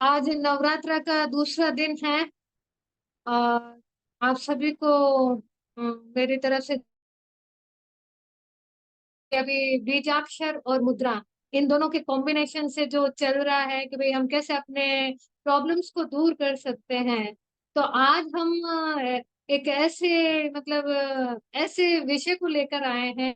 आज नवरात्र का दूसरा दिन है। आप सभी को मेरी तरफ से अभी बीजाक्षर और मुद्रा, इन दोनों के कॉम्बिनेशन से जो चल रहा है कि भाई हम कैसे अपने प्रॉब्लम्स को दूर कर सकते हैं। तो आज हम एक ऐसे ऐसे विषय को लेकर आए हैं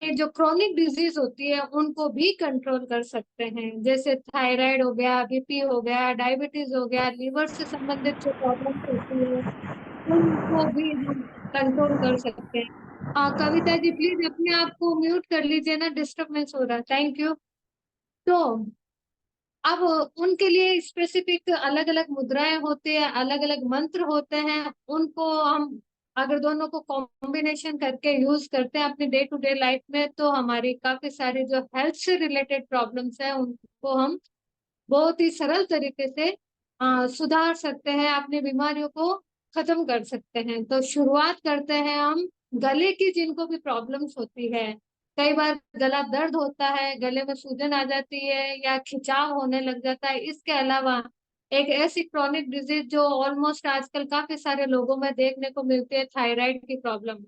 कि जो क्रॉनिक डिजीज होती है उनको भी कंट्रोल कर सकते हैं, जैसे थायराइड हो गया, बीपी हो गया, डायबिटीज हो गया, लीवर से संबंधित जो प्रॉब्लम्स होती है उनको भी हम कंट्रोल कर सकते हैं। कविता जी प्लीज अपने आप को म्यूट कर लीजिए ना, डिस्टरबेंस हो रहा है। Thank you. तो अब उनके लिए स्पेसिफिक अलग अलग मुद्राएं होती है, अलग अलग मंत्र होते हैं। उनको हम अगर दोनों को कॉम्बिनेशन करके यूज करते हैं अपनी डे टू डे लाइफ में, तो हमारी काफी सारी जो हेल्थ से रिलेटेड प्रॉब्लम्स हैं उनको हम बहुत ही सरल तरीके से सुधार सकते हैं, अपनी बीमारियों को खत्म कर सकते हैं। तो शुरुआत करते हैं हम गले की, जिनको भी प्रॉब्लम्स होती है। कई बार गला दर्द होता है, गले में सूजन आ जाती है या खिंचाव होने लग जाता है। इसके अलावा एक ऐसी क्रॉनिक डिजीज जो ऑलमोस्ट आजकल काफी सारे लोगों में देखने को मिलती है, थायराइड की प्रॉब्लम,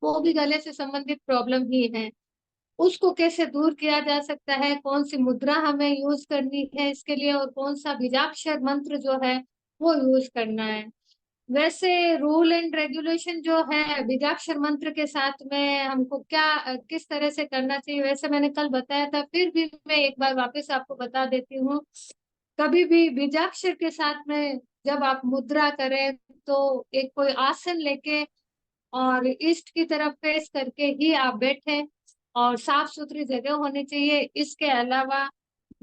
वो भी गले से संबंधित प्रॉब्लम ही है। उसको कैसे दूर किया जा सकता है, कौन सी मुद्रा हमें यूज करनी है इसके लिए, और कौन सा बीजाक्षर मंत्र जो है वो यूज करना है। वैसे रूल एंड रेगुलेशन जो है बीजाक्षर मंत्र के साथ में हमको क्या किस तरह से करना चाहिए, वैसे मैंने कल बताया था, फिर भी मैं एक बार वापस आपको बता देती हूँ। कभी भी बीजाक्षर के साथ में जब आप मुद्रा करें तो एक कोई आसन लेके और ईस्ट की तरफ फेस करके ही आप बैठे, और साफ सुथरी जगह होनी चाहिए। इसके अलावा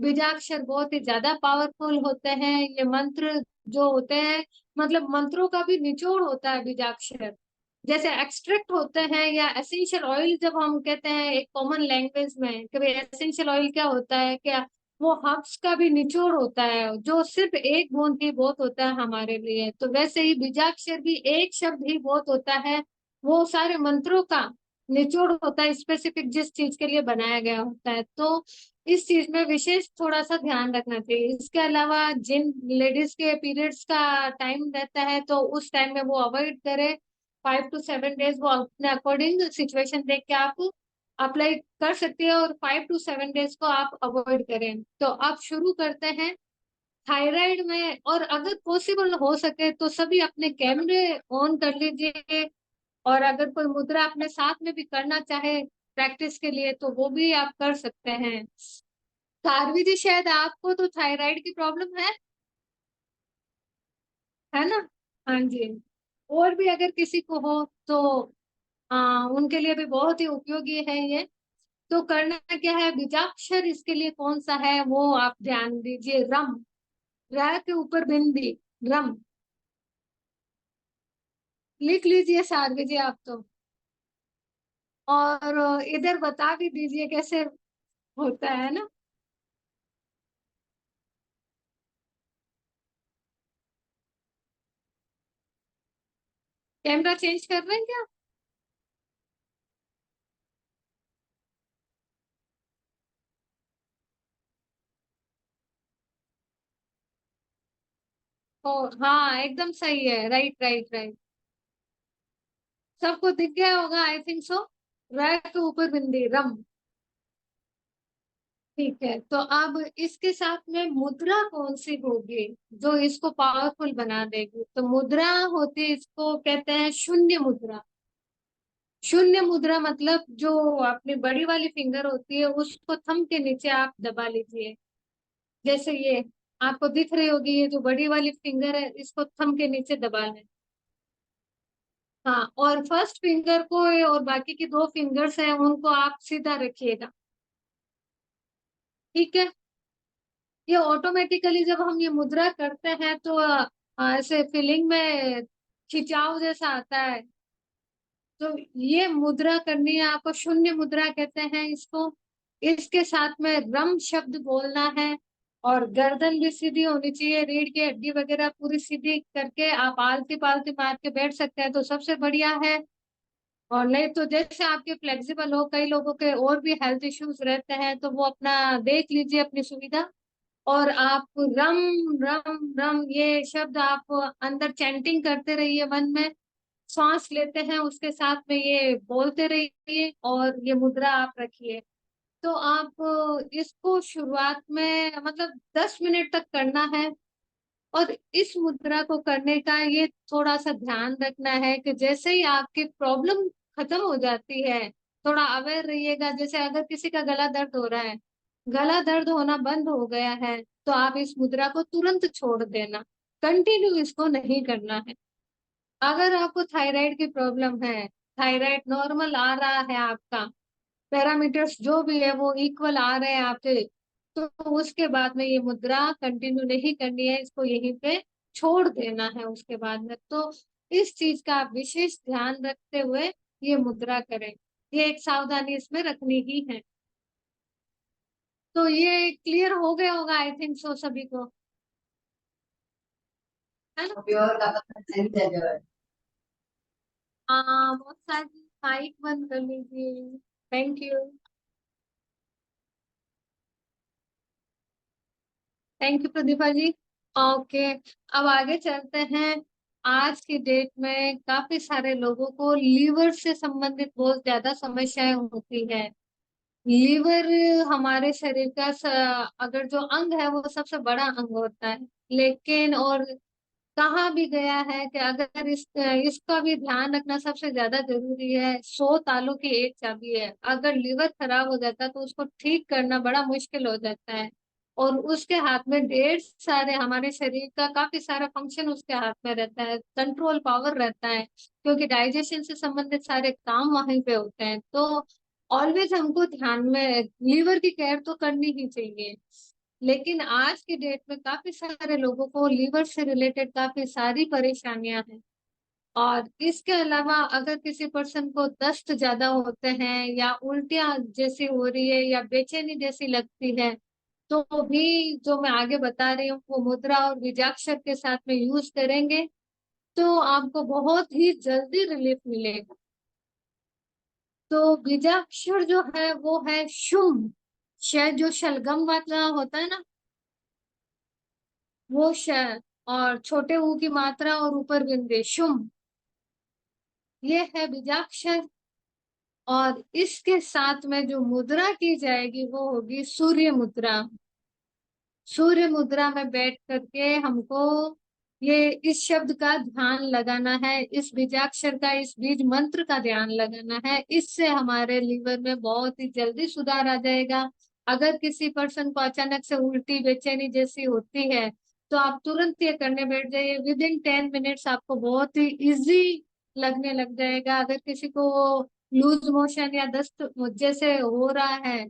बीजाक्षर बहुत ही ज्यादा पावरफुल होते हैं। ये मंत्र जो होते हैं, मतलब मंत्रों का भी निचोड़ होता है बीजाक्षर। जैसे एक्सट्रैक्ट होते हैं या एसेंशियल ऑयल, जब हम कहते हैं एक कॉमन लैंग्वेज में कि भाई एसेंशियल ऑयल क्या होता है, क्या वो हर्ब्स का भी निचोड़ होता है, जो सिर्फ एक बूंद ही बहुत होता है हमारे लिए। तो वैसे ही बीजाक्षर भी एक शब्द ही बहुत होता है, वो सारे मंत्रों का निचोड़ होता है, स्पेसिफिक जिस चीज के लिए बनाया गया होता है। तो इस चीज में विशेष थोड़ा सा ध्यान रखना चाहिए। इसके अलावा जिन लेडीज के पीरियड्स का टाइम रहता है तो उस टाइम में वो अवॉइड करें। 5 to 7 डेज वो अपने अकॉर्डिंग सिचुएशन देख के आप अप्लाई कर सकते हैं, और 5 to 7 डेज को आप अवॉइड करें। तो आप शुरू करते हैं थायराइड में, और अगर पॉसिबल हो सके तो सभी अपने कैमरे ऑन कर लीजिए। और अगर कोई मुद्रा अपने साथ में भी करना चाहे प्रैक्टिस के लिए तो वो भी आप कर सकते हैं। साध्वी जी शायद आपको तो थायराइड की प्रॉब्लम है ना? हाँ जी। और भी अगर किसी को हो तो उनके लिए भी बहुत ही उपयोगी है ये। तो करना क्या है, बीजाक्षर इसके लिए कौन सा है वो आप ध्यान दीजिए। रम, र के ऊपर बिंदी, रम। लिख लीजिए साध्वी जी आप तो। और इधर बता भी दीजिए कैसे होता है ना। कैमरा चेंज कर रहे हैं क्या? ओ हाँ, एकदम सही है। Right right right. सबको दिख गया होगा, आई थिंक सो। र के ऊपर बिंदी, रम। ठीक है, तो अब इसके साथ में मुद्रा कौन सी होगी जो इसको पावरफुल बना देगी? तो मुद्रा होती है, इसको कहते हैं शून्य मुद्रा। शून्य मुद्रा मतलब जो अपनी बड़ी वाली फिंगर होती है उसको थंब के नीचे आप दबा लीजिए। जैसे ये आपको दिख रही होगी, ये जो बड़ी वाली फिंगर है इसको थंब के नीचे दबा लें। हाँ, और फर्स्ट फिंगर को और बाकी की दो फिंगर्स हैं उनको आप सीधा रखिएगा। ठीक है। ये ऑटोमेटिकली जब हम ये मुद्रा करते हैं तो ऐसे फीलिंग में खिंचाव जैसा आता है। तो ये मुद्रा करनी है आपको, शून्य मुद्रा कहते हैं इसको। इसके साथ में रम शब्द बोलना है, और गर्दन भी सीधी होनी चाहिए, रीढ़ की हड्डी वगैरह पूरी सीधी करके आप आलती पालती मार के बैठ सकते हैं तो सबसे बढ़िया है। और नहीं तो जैसे आपके फ्लेक्सिबल हो, कई लोगों के और भी हेल्थ इश्यूज रहते हैं, तो वो अपना देख लीजिए अपनी सुविधा। और आप रम रम रम ये शब्द आप अंदर चैंटिंग करते रहिए, मन में सांस लेते हैं उसके साथ में ये बोलते रहिए, और ये मुद्रा आप रखिए। तो आप इसको शुरुआत में मतलब 10 मिनट तक करना है। और इस मुद्रा को करने का ये थोड़ा सा ध्यान रखना है कि जैसे ही आपकी प्रॉब्लम खत्म हो जाती है, थोड़ा अवेयर रहिएगा। जैसे अगर किसी का गला दर्द हो रहा है, गला दर्द होना बंद हो गया है, तो आप इस मुद्रा को तुरंत छोड़ देना, कंटिन्यू इसको नहीं करना है। अगर आपको थायराइड की प्रॉब्लम है, थायराइड नॉर्मल आ रहा है आपका, पैरामीटर्स जो भी है वो इक्वल आ रहे हैं आपके, तो उसके बाद में ये मुद्रा कंटिन्यू नहीं करनी है, इसको यहीं पे छोड़ देना है उसके बाद में। तो इस चीज का आप विशेष ध्यान रखते हुए ये मुद्रा करें। ये एक सावधानी इसमें रखनी ही है। तो ये क्लियर हो गया होगा आई थिंक सो सभी को, है ना? हाँ, बहुत सारी। माइक बंद कर लीजिए। Thank you. Thank you Pratibha ji. Okay, अब आगे चलते हैं। आज की डेट में काफी सारे लोगों को लीवर से संबंधित बहुत ज्यादा समस्याएं होती है। लीवर हमारे शरीर का अगर जो अंग है वो सबसे बड़ा अंग होता है, लेकिन और कहा भी गया है कि अगर इसका भी ध्यान रखना सबसे ज्यादा जरूरी है। 100 तालों की एक चाबी है, अगर लीवर खराब हो जाता है तो उसको ठीक करना बड़ा मुश्किल हो जाता है। और उसके हाथ में ढेर सारे, हमारे शरीर का काफी सारा फंक्शन उसके हाथ में रहता है, कंट्रोल पावर रहता है, क्योंकि डाइजेशन से संबंधित सारे काम वहीं पे होते हैं। तो ऑलवेज हमको ध्यान में लीवर की केयर तो करनी ही चाहिए। लेकिन आज की डेट में काफी सारे लोगों को लीवर से रिलेटेड काफी सारी परेशानियां हैं। और इसके अलावा अगर किसी पर्सन को दस्त ज्यादा होते हैं, या उल्टियां जैसी हो रही है, या बेचैनी जैसी लगती है, तो भी जो मैं आगे बता रही हूँ वो मुद्रा और बीजाक्षर के साथ में यूज करेंगे, तो आपको बहुत ही जल्दी रिलीफ मिलेगा। तो बीजाक्षर जो है वो है शुम। शायद जो शलगम वाला होता है ना, वो श, और छोटे ऊ की मात्रा और ऊपर बिंदी शुम, ये है बीजाक्षर। और इसके साथ में जो मुद्रा की जाएगी वो होगी सूर्य मुद्रा। सूर्य मुद्रा में बैठ करके हमको ये इस शब्द का ध्यान लगाना है, इस बीजाक्षर का, इस बीज मंत्र का ध्यान लगाना है। इससे हमारे लीवर में बहुत ही जल्दी सुधार आ जाएगा। अगर किसी पर्सन को अचानक से उल्टी बेचैनी जैसी होती है, तो आप तुरंत ये करने बैठ जाइए, विद इन 10 मिनट्स आपको बहुत ही इजी लगने लग जाएगा। अगर किसी को लूज मोशन या दस्त जैसे हो रहा है,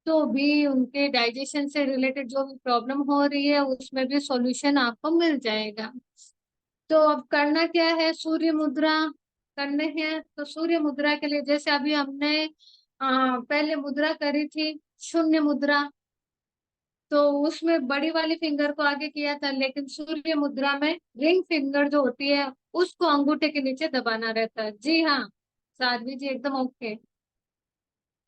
तो भी उनके डाइजेशन से रिलेटेड जो भी प्रॉब्लम हो रही है उसमें भी सॉल्यूशन आपको मिल जाएगा। तो अब करना क्या है, सूर्य मुद्रा करने हैं। तो सूर्य मुद्रा के लिए जैसे अभी हमने पहले मुद्रा करी थी शून्य मुद्रा, तो उसमें बड़ी वाली फिंगर को आगे किया था, लेकिन सूर्य मुद्रा में रिंग फिंगर जो होती है उसको अंगूठे के नीचे दबाना रहता है। जी हाँ, साध्वी जी एकदम ओके।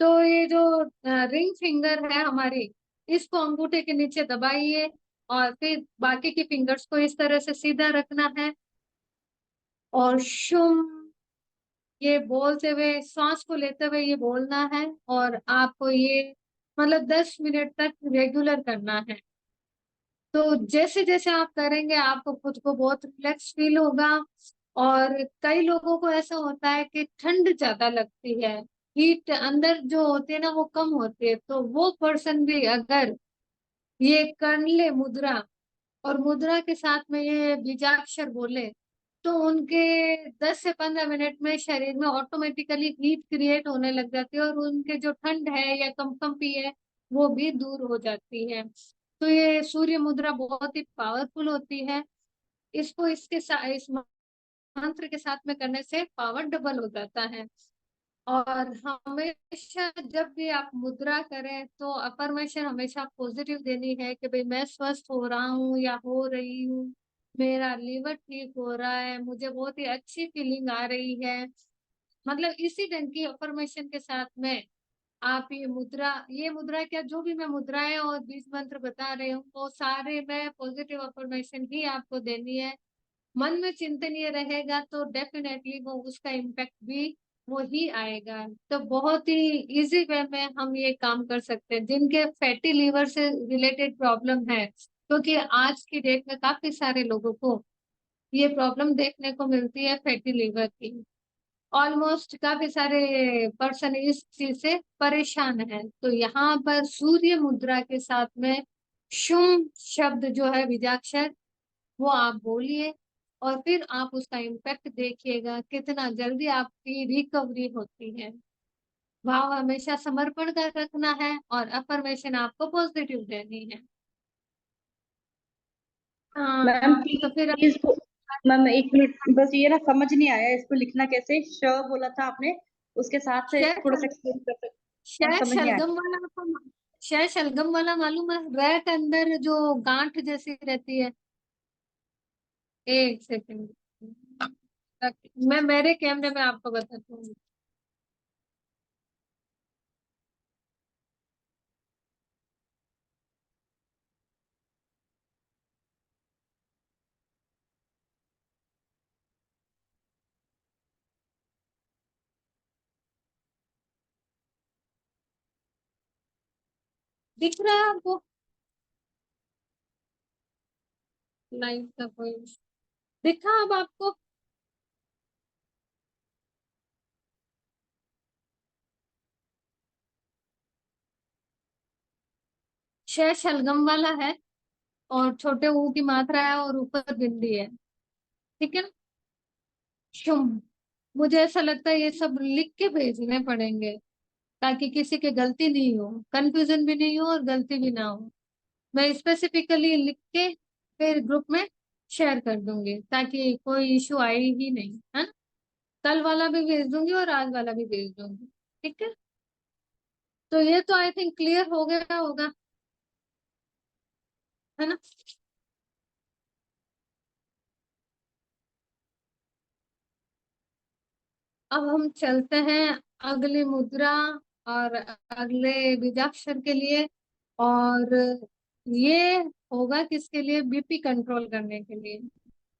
तो ये जो रिंग फिंगर है हमारी, इसको अंगूठे के नीचे दबाइए, और फिर बाकी की फिंगर्स को इस तरह से सीधा रखना है, और शुम ये बोलते हुए, सांस को लेते हुए ये बोलना है। और आपको ये मतलब 10 मिनट तक रेगुलर करना है। तो जैसे जैसे आप करेंगे आपको खुद को बहुत रिलैक्स फील होगा। और कई लोगों को ऐसा होता है कि ठंड ज्यादा लगती है, हीट अंदर जो होती है ना वो कम होती है, तो वो पर्सन भी अगर ये कर ले मुद्रा, और मुद्रा के साथ में ये बीजाक्षर बोले, तो उनके 10 से 15 मिनट में शरीर में ऑटोमेटिकली हीट क्रिएट होने लग जाती है, और उनके जो ठंड है या कंपकंपी है वो भी दूर हो जाती है। तो ये सूर्य मुद्रा बहुत ही पावरफुल होती है। इसको इसके साथ, इस मंत्र के साथ में करने से पावर डबल हो जाता है। और हमेशा जब भी आप मुद्रा करें तो अफर्मेशन हमेशा पॉजिटिव देनी है कि भाई मैं स्वस्थ हो रहा हूँ या हो रही हूँ, मेरा लीवर ठीक हो रहा है, मुझे बहुत ही अच्छी फीलिंग आ रही है। मतलब इसी ढंग की अफर्मेशन के साथ में आप ये मुद्रा क्या, जो भी मैं मुद्राएं और बीज मंत्र बता रही हूँ वो सारे मैं पॉजिटिव अफर्मेशन ही आपको देनी है। मन में चिंतन ये रहेगा तो डेफिनेटली वो उसका इम्पैक्ट भी वो ही आएगा। तो बहुत ही इजी वे में हम ये काम कर सकते हैं जिनके फैटी लीवर से रिलेटेड प्रॉब्लम है, क्योंकि आज की डेट में काफी सारे लोगों को ये प्रॉब्लम देखने को मिलती है फैटी लीवर की। ऑलमोस्ट काफी सारे पर्सन इस चीज से परेशान है। तो यहाँ पर सूर्य मुद्रा के साथ में शुम शब्द जो है बीजाक्षर, वो आप बोलिए और फिर आप उसका इम्पैक्ट देखिएगा कितना जल्दी आपकी रिकवरी होती है। भाव हमेशा समर्पण का रखना है और अफर्मेशन आपको पॉजिटिव देनी है। मैम हाँ तो फिर प्लीज इसको, मैम एक मिनट बस, ये ना समझ नहीं आया इसको लिखना कैसे, श बोला था आपने, उसके साथ से थोड़ा सा शह एक्सप्लेन कर सकते? हाँ, शह समझ नहीं आया। शलगम वाला आपको, शह शलगम वाला मालूम है, रैट अंदर जो गांठ जैसी रहती है। एक सेकंड, मैं मेरे कैमरे में आपको बताती हूँ। दिख रहा है आपको लाइव का कोई, दिखा अब आपको? शह शलगम वाला है और छोटे ऊ की मात्रा है और ऊपर बिंदी है। ठीक है ना? शुम, मुझे ऐसा लगता है ये सब लिख के भेजने पड़ेंगे ताकि किसी की गलती नहीं हो, कंफ्यूजन भी नहीं हो और गलती भी ना हो। मैं स्पेसिफिकली लिख के फिर ग्रुप में शेयर कर दूंगी ताकि कोई इशू आए ही नहीं, है ना? कल वाला भी भेज दूंगी और आज वाला भी भेज दूंगी। ठीक है, तो ये तो आई थिंक क्लियर हो गया होगा, है ना? अब हम चलते हैं अगली मुद्रा और अगले बीजाक्षर के लिए। और ये होगा किसके लिए? बीपी कंट्रोल करने के लिए।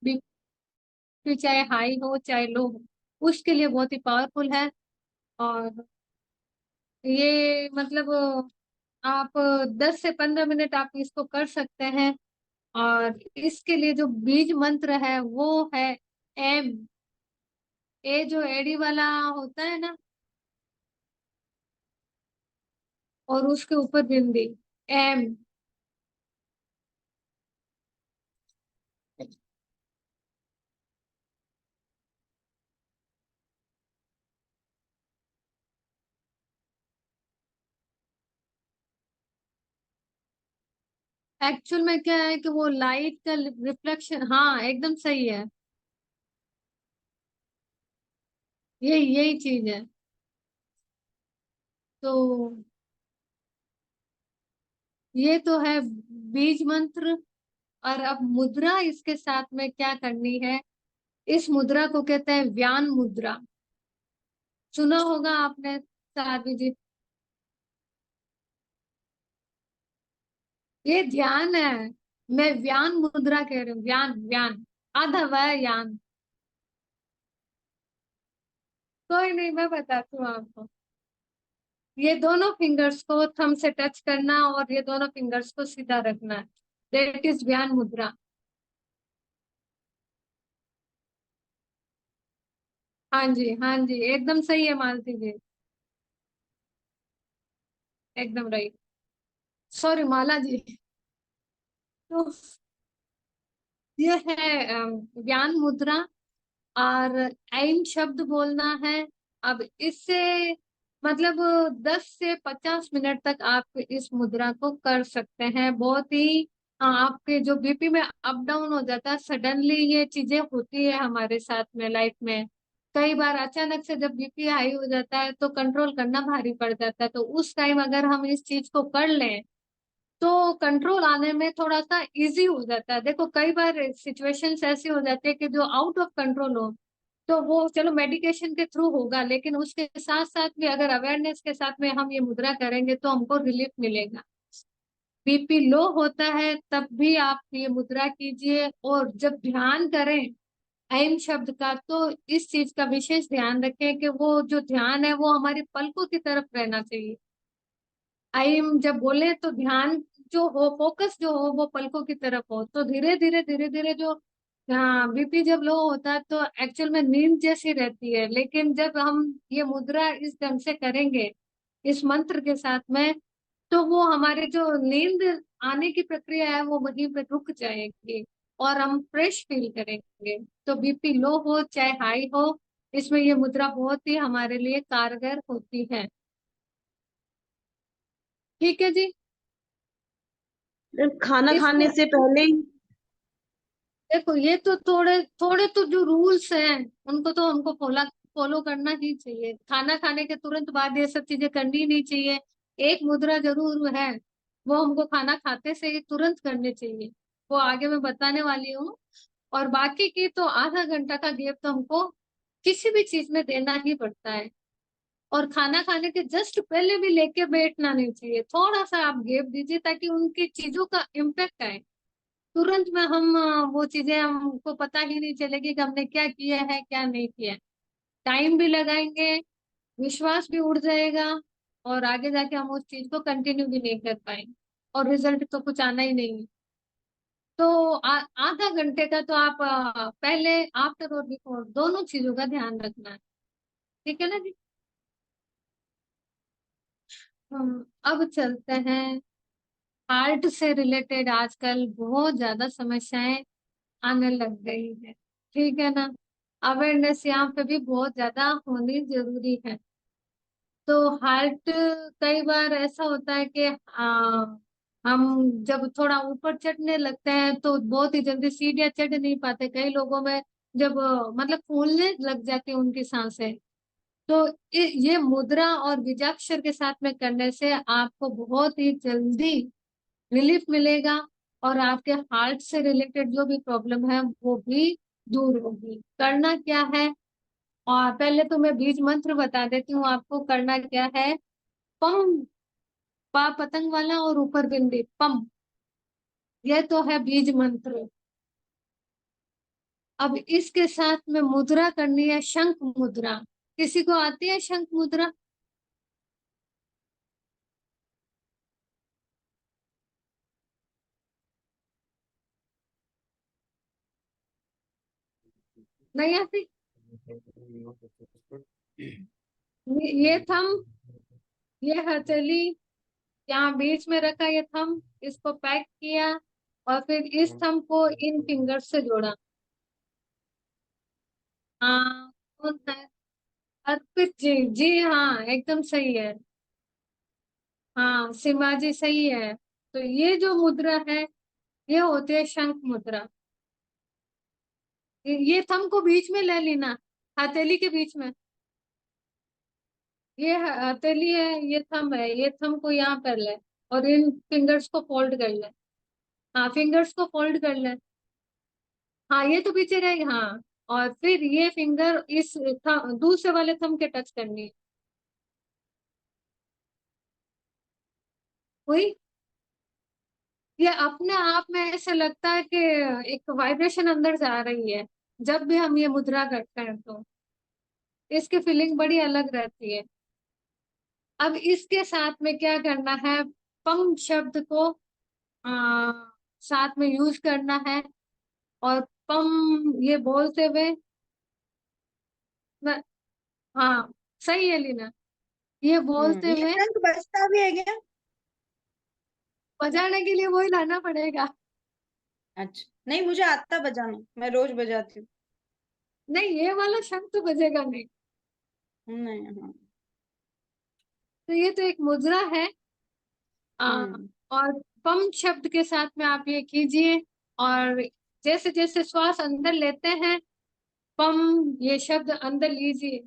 बीपी चाहे हाई हो चाहे लो हो, उसके लिए बहुत ही पावरफुल है। और ये मतलब आप 10 से 15 मिनट आप इसको कर सकते हैं। और इसके लिए जो बीज मंत्र है वो है एम। ए जो एडी वाला होता है ना, और उसके ऊपर बिंदी, एम। एक्चुअल में क्या है कि वो लाइट का रिफ्लेक्शन, हाँ एकदम सही है। ये यही चीज है। तो ये तो है बीज मंत्र। और अब मुद्रा इसके साथ में क्या करनी है? इस मुद्रा को कहते हैं व्यान मुद्रा। सुना होगा आपने साध्वी जी। ये ध्यान है, मैं व्यान मुद्रा कह रही हूँ, व्यान व्यान, आधा वह यान। कोई नहीं, मैं बताती हूँ आपको। ये दोनों फिंगर्स को थंब से टच करना और ये दोनों फिंगर्स को सीधा रखना है, दैट इज व्यान मुद्रा। हाँ जी हाँ जी, एकदम सही है मालती जी, एकदम राइट। सॉरी माला जी। तो ये है व्यान मुद्रा। और ऐन शब्द बोलना है। अब इससे मतलब 10 से 50 मिनट तक आप इस मुद्रा को कर सकते हैं। बहुत ही आपके जो बीपी में अप डाउन हो जाता है सडनली, ये चीजें होती है हमारे साथ में लाइफ में। कई बार अचानक से जब बीपी हाई हो जाता है तो कंट्रोल करना भारी पड़ जाता है। तो उस टाइम अगर हम इस चीज को कर लें तो कंट्रोल आने में थोड़ा सा इजी हो जाता है। देखो कई बार सिचुएशंस ऐसी हो जाती है कि जो आउट ऑफ कंट्रोल हो, तो वो चलो मेडिकेशन के थ्रू होगा, लेकिन उसके साथ साथ भी अगर अवेयरनेस के साथ में हम ये मुद्रा करेंगे तो हमको रिलीफ मिलेगा। बीपी लो होता है तब भी आप ये मुद्रा कीजिए, और जब ध्यान करें ऐम शब्द का, तो इस चीज का विशेष ध्यान रखें कि वो जो ध्यान है वो हमारी पलकों की तरफ रहना चाहिए। ऐम जब बोले तो ध्यान जो हो, फोकस जो हो वो पलकों की तरफ हो, तो धीरे धीरे जो बीपी जब लो होता है तो एक्चुअल में नींद जैसी रहती है, लेकिन जब हम ये मुद्रा इस ढंग से करेंगे इस मंत्र के साथ में, तो वो हमारे जो नींद आने की प्रक्रिया है वो वहीं पे रुक जाएगी और हम फ्रेश फील करेंगे। तो बीपी लो हो चाहे हाई हो, इसमें ये मुद्रा बहुत ही हमारे लिए कारगर होती है। ठीक है जी। खाना खाने इसको से पहले ही? देखो, ये तो थोड़े थोड़े तो जो रूल्स हैं उनको तो हमको फॉलो करना ही चाहिए। खाना खाने के तुरंत बाद ये सब चीजें करनी नहीं चाहिए। एक मुद्रा जरूर है, वो हमको खाना खाते से ही तुरंत करनी चाहिए, वो आगे मैं बताने वाली हूँ। और बाकी की तो आधा घंटा का गैप तो हमको किसी भी चीज में देना ही पड़ता है। और खाना खाने के जस्ट पहले भी लेके बैठना नहीं चाहिए, थोड़ा सा आप गैप दीजिए ताकि उनकी चीजों का इम्पेक्ट आए। तुरंत में हम वो चीजें हमको पता ही नहीं चलेगी कि हमने क्या किया है क्या नहीं किया है। टाइम भी लगाएंगे, विश्वास भी उड़ जाएगा, और आगे जाके हम उस चीज को कंटिन्यू भी नहीं कर पाएंगे, और रिजल्ट तो कुछ आना ही नहीं है। तो आधा घंटे का तो आप पहले, आफ्टर और बिफोर दोनों चीजों का ध्यान रखना है। ठीक है ना जी। अब चलते हैं, हार्ट से रिलेटेड आजकल बहुत ज्यादा समस्याएं आने लग गई है। ठीक है ना। अवेयरनेस यहाँ पे भी बहुत ज्यादा होनी जरूरी है। तो हार्ट, कई बार ऐसा होता है कि हम जब थोड़ा ऊपर चढ़ने लगते हैं तो बहुत ही जल्दी सीढ़ियाँ चढ़ नहीं पाते, कई लोगों में जब मतलब फूलने लग जाती है उनकी सांसें। तो ये मुद्रा और बीजाक्षर के साथ में करने से आपको बहुत ही जल्दी रिलीफ मिलेगा, और आपके हार्ट से रिलेटेड जो भी प्रॉब्लम है वो भी दूर होगी। करना क्या है, और पहले तो मैं बीज मंत्र बता देती हूँ आपको करना क्या है। पम, पा पतंग वाला और ऊपर बिंदी पम, यह तो है बीज मंत्र। अब इसके साथ में मुद्रा करनी है शंख मुद्रा। किसी को आती है शंख मुद्रा? नहीं आती? ये थम, ये हथेली, यहाँ बीच में रखा ये थंब, इसको पैक किया, और फिर इस थंब को इन फिंगर से जोड़ा। हाँ, कौन है? अर्पित जी, जी हाँ एकदम सही है। हाँ सीमा जी सही है। तो ये जो मुद्रा है ये होती है शंख मुद्रा। ये थंब को बीच में ले लेना, हथेली के बीच में। ये हथेली है, ये थंब है, ये थंब को यहाँ कर ले, और इन फिंगर्स को फोल्ड कर ले। हाँ फिंगर्स को फोल्ड कर ले। हाँ ये तो पीछे रहेगी, हाँ। और फिर ये फिंगर इस दूसरे वाले थंब के टच करनी है। हुई? ये अपने आप में ऐसे लगता है कि एक वाइब्रेशन अंदर जा रही है जब भी हम ये मुद्रा करते हैं, तो इसकी फीलिंग बड़ी अलग रहती है। अब इसके साथ में क्या करना है, पम शब्द को आ, साथ में यूज करना है, और पम ये बोलते हुए न, हाँ सही है लीना, ये बोलते ये हुए शंख बजता भी है क्या? बजाने के लिए वही लाना पड़ेगा। अच्छा, नहीं मुझे आता बजाना, मैं रोज बजाती हूँ। नहीं ये वाला शंख तो बजेगा नहीं। नहीं, हाँ। तो ये तो एक मुद्रा है। आ, हम्म। और पम शब्द के साथ में आप ये कीजिए, और जैसे जैसे श्वास अंदर लेते हैं, पम ये शब्द अंदर लीजिए,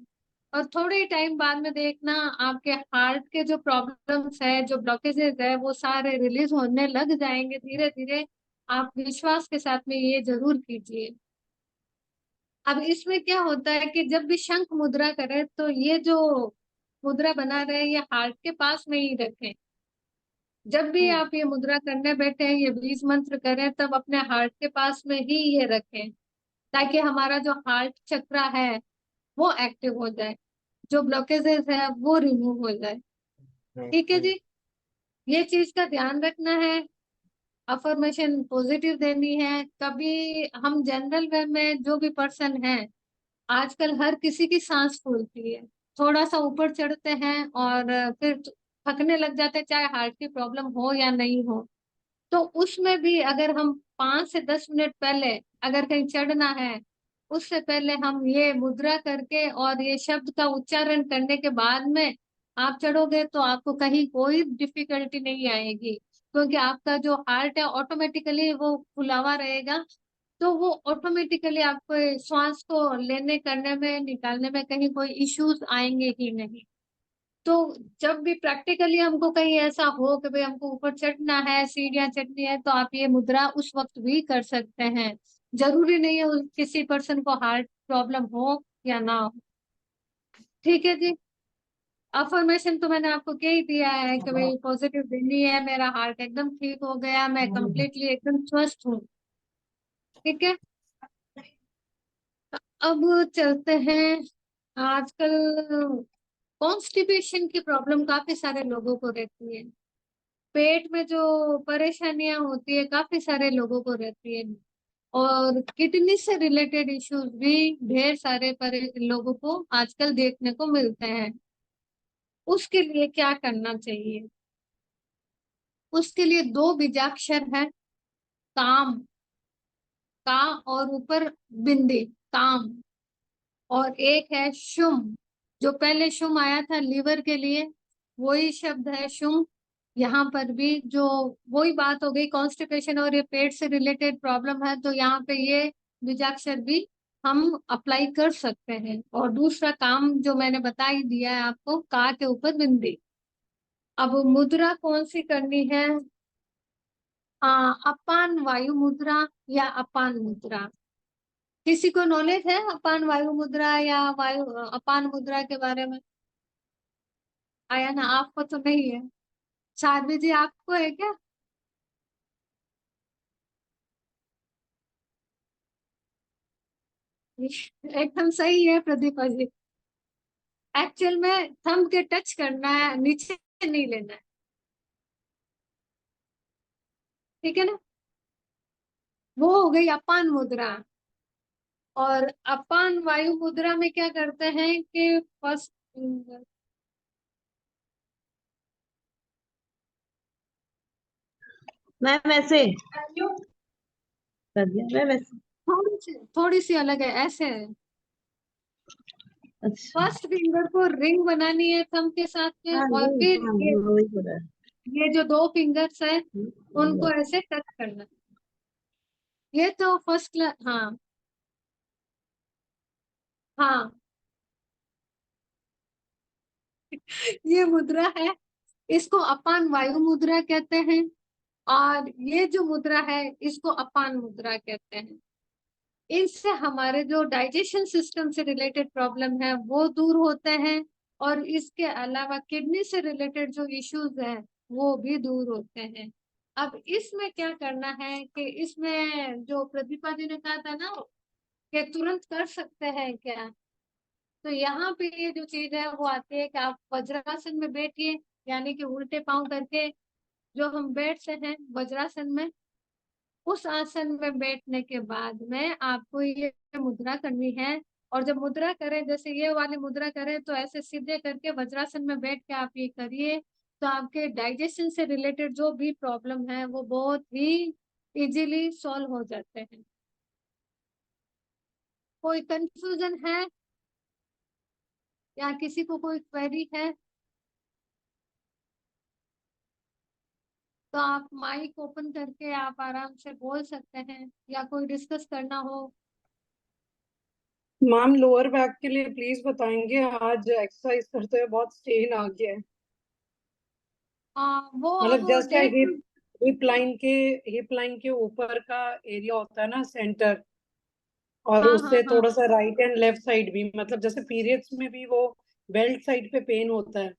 और थोड़े ही टाइम बाद में देखना आपके हार्ट के जो प्रॉब्लम्स है, जो ब्लॉकेजेस है, वो सारे रिलीज होने लग जाएंगे धीरे धीरे। आप विश्वास के साथ में ये जरूर कीजिए। अब इसमें क्या होता है कि जब भी शंख मुद्रा करें तो ये जो मुद्रा बना रहे हैं ये हार्ट के पास में ही रखें। जब भी हम्म। आप ये मुद्रा करने बैठे हैं, ये बीज मंत्र करें, तब अपने हार्ट के पास में ही ये रखें, ताकि हमारा जो हार्ट चक्र है वो एक्टिव हो जाए, जो ब्लॉकेजेस है वो रिमूव हो जाए। ठीक है जी, ये चीज का ध्यान रखना है। अफर्मेशन पॉजिटिव देनी है। कभी हम जनरल वे में जो भी पर्सन है, आजकल हर किसी की सांस फूलती है, थोड़ा सा ऊपर चढ़ते हैं और फिर थकने लग जाते हैं, चाहे हार्ट की प्रॉब्लम हो या नहीं हो। तो उसमें भी अगर हम 5 से 10 मिनट पहले अगर कहीं चढ़ना है, उससे पहले हम ये मुद्रा करके और ये शब्द का उच्चारण करने के बाद में आप चढ़ोगे तो आपको कहीं कोई डिफिकल्टी नहीं आएगी, क्योंकि आपका जो हार्ट है ऑटोमेटिकली वो खुला हुआ रहेगा। तो वो ऑटोमेटिकली आपको श्वास को लेने करने में निकालने में कहीं कोई इश्यूज आएंगे ही नहीं। तो जब भी प्रैक्टिकली हमको कहीं ऐसा हो कि भाई हमको ऊपर चढ़ना है, सीढ़ियां चढ़नी है, तो आप ये मुद्रा उस वक्त भी कर सकते हैं। जरूरी नहीं है किसी पर्सन को हार्ट प्रॉब्लम हो या ना हो। ठीक है जी। अफर्मेशन तो मैंने आपको कह ही दिया है कि भाई पॉजिटिव देनी है, मेरा हार्ट एकदम ठीक हो गया, मैं कंप्लीटली एकदम स्वस्थ हूँ। ठीक है। अब चलते हैं। आजकल कॉन्स्टिपेशन की प्रॉब्लम काफी सारे लोगों को रहती है। पेट में जो परेशानियां होती है काफी सारे लोगों को रहती है। और किडनी से रिलेटेड इश्यूज भी ढेर सारे लोगों को आजकल देखने को मिलते हैं। उसके लिए क्या करना चाहिए? उसके लिए दो बीजाक्षर है, काम, का और ऊपर बिंदी, काम। और एक है शुम, जो पहले शुम आया था लीवर के लिए, वही शब्द है शुम। यहाँ पर भी जो वही बात हो गई, कॉन्स्टिपेशन और ये पेट से रिलेटेड प्रॉब्लम है, तो यहाँ पे ये बीजाक्षर भी हम अप्लाई कर सकते हैं। और दूसरा काम जो मैंने बता ही दिया है आपको, का के ऊपर बिंदी। अब मुद्रा कौन सी करनी है? अपान वायु मुद्रा या अपान मुद्रा? किसी को नॉलेज है अपान वायु मुद्रा या वायु अपान मुद्रा के बारे में? आया ना, आपको तो नहीं है। साध्वी जी आपको है क्या? एकदम सही है प्रदीपा जी। एक्चुअल में थंब के टच करना है, नीचे नहीं लेना है। ठीक है ना। वो हो गई अपान मुद्रा। और अपान वायु मुद्रा में क्या करते हैं कि फर्स्ट मैम ऐसे कर दिया मैम ऐसे। थोड़ी सी अलग है, ऐसे है। अच्छा। फर्स्ट फिंगर को रिंग बनानी है थंब के साथ में, हाँ और वही, फिर हाँ ये वही हो रहा ये जो दो फिंगर्स है है। उनको ऐसे टच करना। ये तो फर्स्ट क्लास। हाँ। हाँ। ये मुद्रा है, इसको अपान वायु मुद्रा कहते हैं। और ये जो मुद्रा है इसको अपान मुद्रा कहते हैं। इससे हमारे जो डाइजेशन सिस्टम से रिलेटेड प्रॉब्लम है वो दूर होते हैं। और इसके अलावा किडनी से रिलेटेड जो इश्यूज है वो भी दूर होते हैं। अब इसमें क्या करना है कि इसमें जो प्रदीपा जी ने कहा था ना कि तुरंत कर सकते हैं क्या, तो यहाँ पे ये जो चीज है वो आती है कि आप वज्रासन में बैठिए, यानी कि उल्टे पांव करके जो हम बैठते हैं वज्रासन में, उस आसन में बैठने के बाद में आपको ये मुद्रा करनी है। और जब मुद्रा करें, जैसे ये वाली मुद्रा करें, तो ऐसे सीधे करके वज्रासन में बैठ के आप ये करिए, तो आपके डाइजेशन से रिलेटेड जो भी प्रॉब्लम है वो बहुत ही इजीली सॉल्व हो जाते हैं। कोई कंफ्यूजन है या किसी को कोई क्वेरी है तो आप माइक ओपन करके आप आराम से बोल सकते हैं, या कोई डिस्कस करना हो। मैम लोअर बैक के लिए प्लीज बताएंगे, आज एक्सरसाइज करते हुए बहुत स्ट्रेन आ गया है। वो अब मतलब just day hip hip line के ऊपर का एरिया होता है ना, सेंटर, और हाँ हाँ उससे हाँ। थोड़ा सा राइट एंड लेफ्ट साइड भी, मतलब जैसे पीरियड्स में भी वो बेल्ट साइड पे पेन होता है,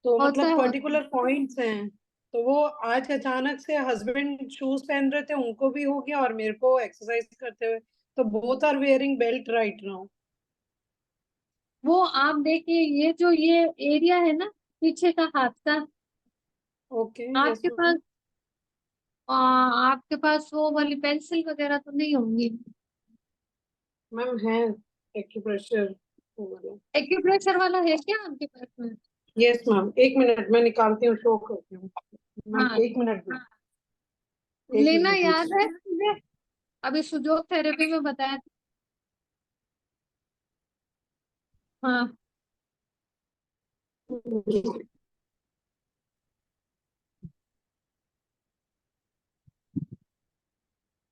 तो होता मतलब है होता है। पर्टिकुलर पॉइंट्स हैं। तो वो आज अचानक से हस्बैंड शूज पहन रहे थे, उनको भी हो गया और मेरे को एक्सरसाइज करते हुए, तो both are wearing belt right now. वो आप देखिए, ये एरिया है ना पीछे का हाथ का, ओके, यस आपके पास मैम। आपके पास वो वाली पेंसिल वगैरह तो नहीं होंगी? मैम है एक्यूप्रेशर वाला। एक्यूप्रेशर वाला है क्या आपके पास में? यस मैम, एक मिनट मैं निकालती हूँ, शो करती हूँ। मैम हाँ एक मिनट हाँ। एक लेना मिनट याद दीजिए। है मुझे, अभी सुजोग थेरेपी में बताया था। हाँ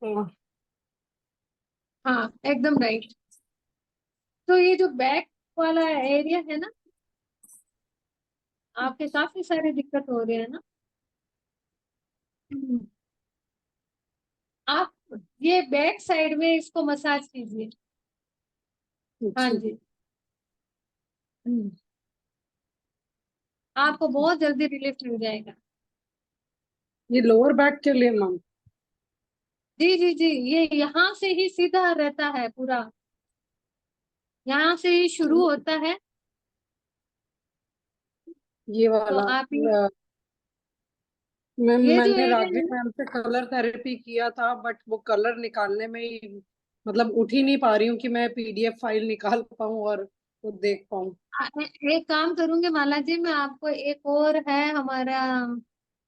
हाँ, हाँ एकदम राइट। तो ये जो बैक वाला एरिया है ना, आपके काफी सारे दिक्कत हो रहे हैं ना। हम्म। आप ये बैक साइड में इसको मसाज कीजिए। हाँ जी। जी। हम्म। आपको बहुत जल्दी रिलीफ मिल जाएगा। ये लोअर बैक के लिए मैम? जी जी जी, ये यहाँ से ही सीधा रहता है पूरा, यहाँ से ही शुरू होता है। ये तो वाला आप ये मैम, ये जो मैंने एरिया राघवी है ना, मैम से कलर थेरेपी किया था, बट वो कलर निकालने में ही मतलब उठ ही नहीं पा रही हूँ कि मैं पीडीएफ फाइल निकाल पाऊँ और वो देख पाऊँ। एक काम करूंगी माला जी, मैं आपको एक और है हमारा,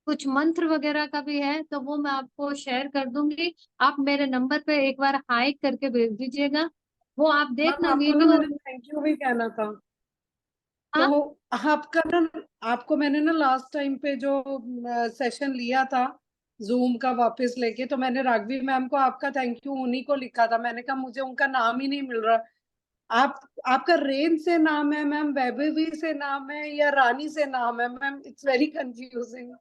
कुछ मंत्र वगैरह का भी है, तो वो मैं आपको शेयर कर दूंगी। आप मेरे नंबर पे एक बार हाई करके भेज दीजिएगा, वो आप मैम देखना आपको ना वीडियो। मैंने थैंक यू भी कहना था। हाँ तो आपका ना, आपको मैंने ना लास्ट टाइम पे जो सेशन लिया था जूम का वापस लेके, तो मैंने राघवी मैम को आपका थैंक यू उन्हीं को लिखा था। मैंने कहा मुझे उनका नाम ही नहीं मिल रहा। आप आपका रेन से नाम है मैम, वैभवी से नाम है या रानी से नाम है मैम? It's very confusing.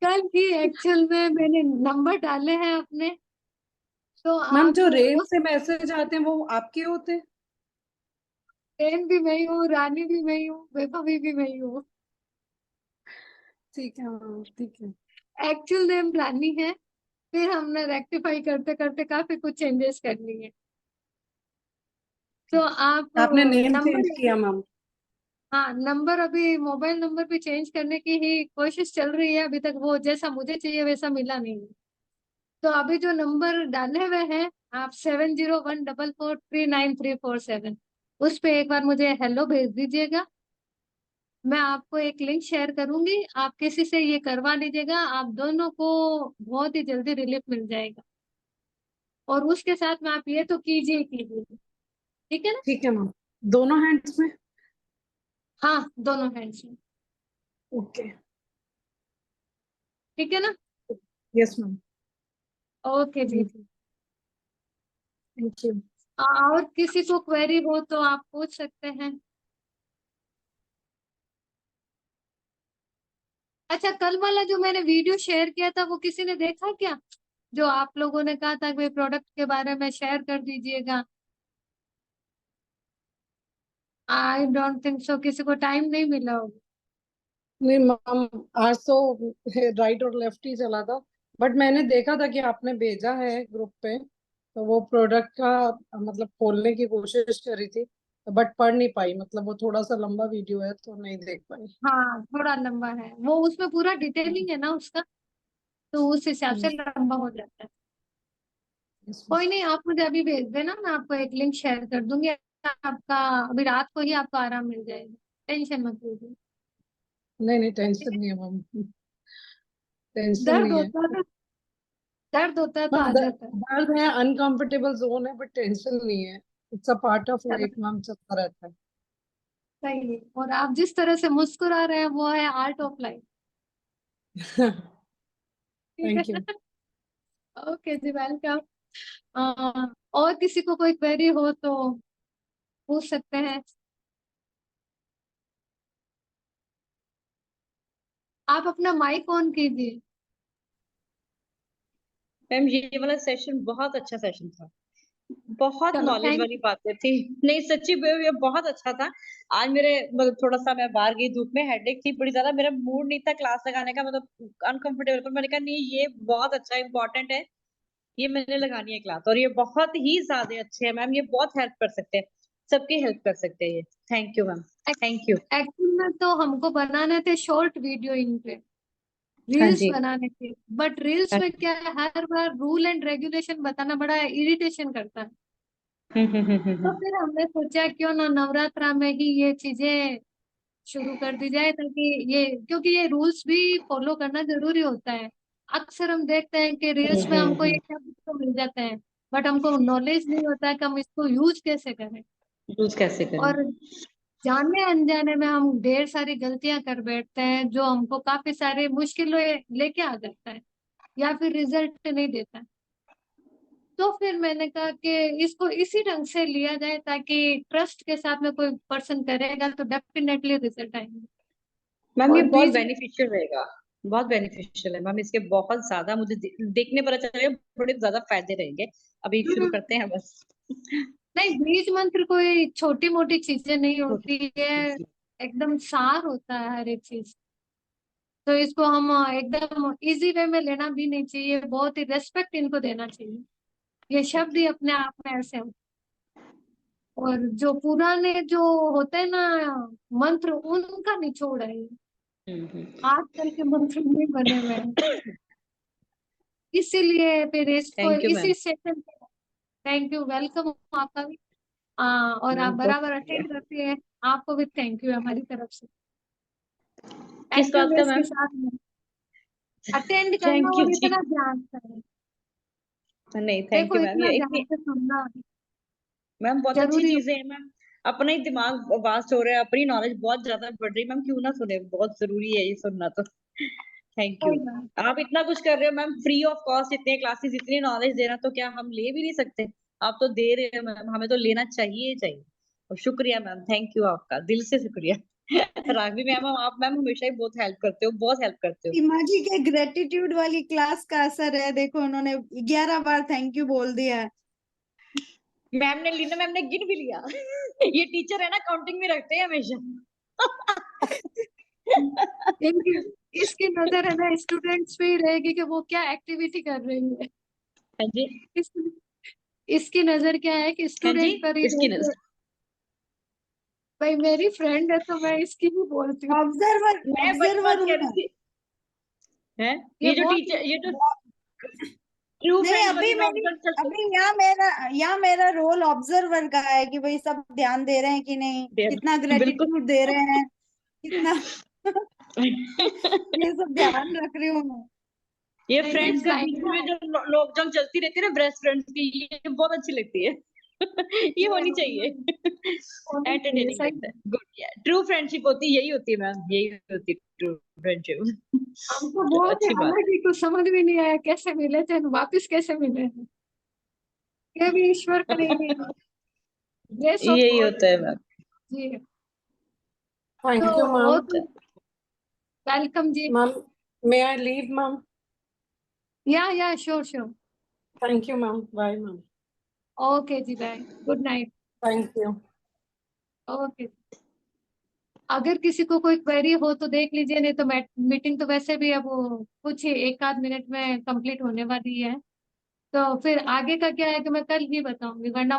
कल ही एक्चुअल में मैंने नंबर डाले हैं अपने, तो मैम आप जो रेन उस से मैसेज आते हैं वो आपके होते हैं? ट्रेन भी मैं ही हूँ, रानी भी मैं ही हूँ, वैभवी भी मैं ही हूँ। ठीक है मैम, ठीक है। एक्चुअल नेम रानी है, फिर हमने रेक्टिफाई करते करते काफी कुछ चेंजेस कर लिए। तो आप आपने नेम चेंज नंबर, किया मैम? हाँ नंबर अभी मोबाइल नंबर भी चेंज करने की ही कोशिश चल रही है, अभी तक वो जैसा मुझे चाहिए वैसा मिला नहीं है। तो अभी जो नंबर डाले हुए हैं आप, 7014439347, उस पे एक बार मुझे हेलो भेज दीजिएगा। मैं आपको एक लिंक शेयर करूंगी, आप किसी से ये करवा लीजिएगा, आप दोनों को बहुत ही जल्दी रिलीफ मिल जाएगा। और उसके साथ में आप ये तो कीजिए ही कीजिए, ठीक है ना? ठीक है मैम, दोनों हैंड्स में? हाँ दोनों हैंड्स में। ओके। ठीक है ना? Yes ma'am. ओके जी। Thank you. Thank you. और किसी को क्वेरी हो तो आप पूछ सकते हैं। अच्छा, कल वाला जो मैंने वीडियो शेयर किया था वो किसी ने देखा क्या? जो आप लोगों ने कहा था कि प्रोडक्ट के बारे में शेयर कर दीजिएगा। आई डोंट थिंक सो, किसी को टाइम नहीं मिला होगा। नहीं मैम, आज तो राइट और लेफ्ट ही चला था, बट मैंने देखा था कि आपने भेजा है ग्रुप पे, तो वो प्रोडक्ट का मतलब खोलने की कोशिश करी थी, बट पढ़ नहीं पाई। मतलब वो थोड़ा सा लंबा वीडियो है तो नहीं देख पाई। हाँ थोड़ा लंबा है वो, उसमें पूरा डिटेलिंग है ना उसका, तो उस हिसाब से लंबा हो जाता है। Yes, ma'am. कोई नहीं, आप मुझे अभी भेज देना, मैं आपको एक लिंक शेयर कर दूंगी आपका। अभी रात को ही आपको आराम मिल जाएगा, टेंशन मत लीजिए। नहीं नहीं, ठीक टेंशन है? नहीं है मैम, टेंशन दर्द नहीं है। होता है तो, दर्द होता है तो मैम आ जाता है। दर्द है, अनकंफर्टेबल जोन है, बट टेंशन नहीं है। इट्स अ पार्ट ऑफ चलो लाइफ मैम, चलता रहता है। सही है, और आप जिस तरह से मुस्कुरा रहे हैं वो है आर्ट ऑफ लाइफ। ठीक थैंक यू। है? ओके जी, वेलकम। और किसी को कोई क्वेरी हो तो पूछ सकते हैं। आप अपना माइक ऑन कीजिए। मैम ये वाला सेशन बहुत अच्छा सेशन था, बहुत चलो नॉलेज थैंक वाली बातें थी। नहीं सच्ची ये बहुत अच्छा था। आज मेरे मतलब थोड़ा सा मैं बाहर गई धूप में, हेडेक थी बड़ी ज्यादा, मेरा मूड नहीं था क्लास लगाने का, मतलब अनकंफर्टेबल, पर मैंने कहा नहीं ये बहुत अच्छा इंपॉर्टेंट है, ये मैंने लगानी है क्लास, और ये बहुत ही ज्यादा अच्छे है मैम, ये बहुत हेल्प कर सकते हैं, सबकी हेल्प कर सकते हैं ये। Thank you ma'am, thank you. Actual में तो हमको बनाने थे शॉर्ट वीडियो इन पे, हाँ रील्स जी। बनाने थे, बट रील्स हाँ में जी। क्या है, हर बार रूल एंड रेगुलेशन बताना बड़ा इरिटेशन करता है। तो हम्म। फिर हमने सोचा क्यों ना नवरात्रा में ही ये चीजें शुरू कर दी जाए, ताकि ये, क्योंकि ये रूल्स भी फॉलो करना जरूरी होता है। अक्सर हम देखते हैं कि रील्स में हमको ये शब्द तो मिल जाते हैं, बट हमको नॉलेज नहीं होता है कि हम इसको यूज कैसे करें। यूज कैसे करें। और जाने अनजाने में हम ढेर सारी गलतियां कर बैठते हैं, जो हमको काफी सारी मुश्किलें लेके आ जाता है या फिर रिजल्ट नहीं देता है। तो फिर मैंने कहा कि इसको इसी ढंग से लिया जाए, ताकि ट्रस्ट के साथ में कोई पर्सन करेगा तो डेफिनेटली रिजल्ट आएंगे। मैम ये और बहुत बीच में बेनिफिशियल रहेगा, बहुत बेनिफिशियल है मैम, इसके बहुत ज्यादा मुझे देखने पर चलेगा, बड़े ज्यादा फायदे रहेंगे। अभी शुरू करते हैं बस। नहीं, बीज मंत्र कोई छोटी मोटी चीजें नहीं होती है, छोटी। एकदम सार होता है हर एक चीज। तो इसको हम एकदम इजी वे में लेना भी नहीं चाहिए, बहुत ही रेस्पेक्ट इनको देना चाहिए। ये शब्द ही अपने आप में ऐसे होते हैं। और जो पुराने जो होते हैं ना मंत्र, उनका निचोड़ है ये। आजकल के मंत्र नहीं बने हुए हैं, इसीलिए फिर इसको थैंक यू इसी मैम। सेशन पे। थैंक यू, वेलकम आपका भी। और आप मैम बहुत बराबर शुक्रिया। अटेंड करते हैं, आपको भी थैंक यू हमारी तरफ से। किस बात का अटेंडेंस के मैम। साथ में अटेंड करना थैंक यू और जी। इतना ध्यान से, नहीं थैंक देखो यू मैम, इतना ये ध्यान इतनी से सुनना मैम बहुत अच्छी जरूरी चीजें हैं मैम। अपना ही दिमाग वास्ट हो रहा है, अपनी नॉलेज बहुत ज्यादा बढ़ रही है मैम, क्यों ना सुने, बहुत जरूरी है ये सुनना तो। Thank you. होगा। आप इतना कुछ कर रहे हो मैम, फ्री ऑफ कॉस्ट इतने क्लासेस, इतनी नॉलेज दे रहा, तो क्या हम ले भी नहीं सकते। आप तो दे रहे हो मैम, हमें तो लेना चाहिए ही चाहिए। और शुक्रिया मैम, थैंक यू, आपका दिल से शुक्रिया। राघवी मैम, आप मैम हमेशा ही बहुत हेल्प करते हो, बहुत हेल्प करते हो। सीमा जी के ग्रेटिट्यूड वाली क्लास का असर है, देखो उन्होंने 11 बार थैंक यू बोल दिया है। मैम ने, लीना मैम ने गिन भी लिया। ये टीचर है ना, काउंटिंग में रखते हैं हमेशा। इनकी इसकी नजर है ना स्टूडेंट्स पे ही रहेगी कि वो क्या एक्टिविटी कर रही है। हाँ जी। इस, इसकी नजर क्या है कि हाँ जी। स्टूडेंट पर ही इसकी रहती है। नजर। भाई मेरी फ्रेंड है तो मैं इसकी ही बोलती हूँ। ऑब्जर्वर मैं वही बात ऑब्जर्वर हूँ कह रही मैं। थी। है ये ये जो बहुत टीचर, ये जो ट्रू नहीं, फ्रेंड्स अभी वाली मेरी नॉनसेंस चलती अभी यहाँ मेरा रोल ऑब्जर्वर का है कि भाई सब ध्यान दे रहे हैं कि नहीं, है। कितना बिल्कुल। ग्रेटिट्यूड दे रहे हैं, कितना ये सब ध्यान रख रही हूँ मैं। ये नहीं नहीं, फ्रेंड्स के बीच साइकिल में जो लोकजंग चलती रहती है ना, बेस्ट फ्रेंड्स की, ये बहुत अच्छी लगती है। ये होनी चाहिए। होनी चाहिए एंटरटेनिंग सही। लगता है, गुड। ट्रू फ्रेंडशिप होती है, यही होती है मैम, यही होती है ट्रू फ्रेंडशिप। हमको चलो बहुत ही अच्छी बात अलग ही, कुछ समझ भी नहीं आया कैसे मिले थे, वापिस कैसे मिले हैं। ये भी ईश्वर है। का ही ग्रेस ऑफ यही गॉड। होता है मैम। जी। तो थैंक यू वो मैम। तो वेलकम जी। Ma'am, may I leave ma'am? या sure sure. Thank you ma'am, bye ma'am. Okay जी, bye, good night. Thank you. Okay. अगर किसी को कोई क्वेरी हो तो देख लीजिए, नहीं तो मीटिंग तो वैसे भी अब वो कुछ ही एक आध मिनट में कंप्लीट होने वाली है। तो फिर आगे का क्या है कि मैं कल ही बताऊंगी, वरना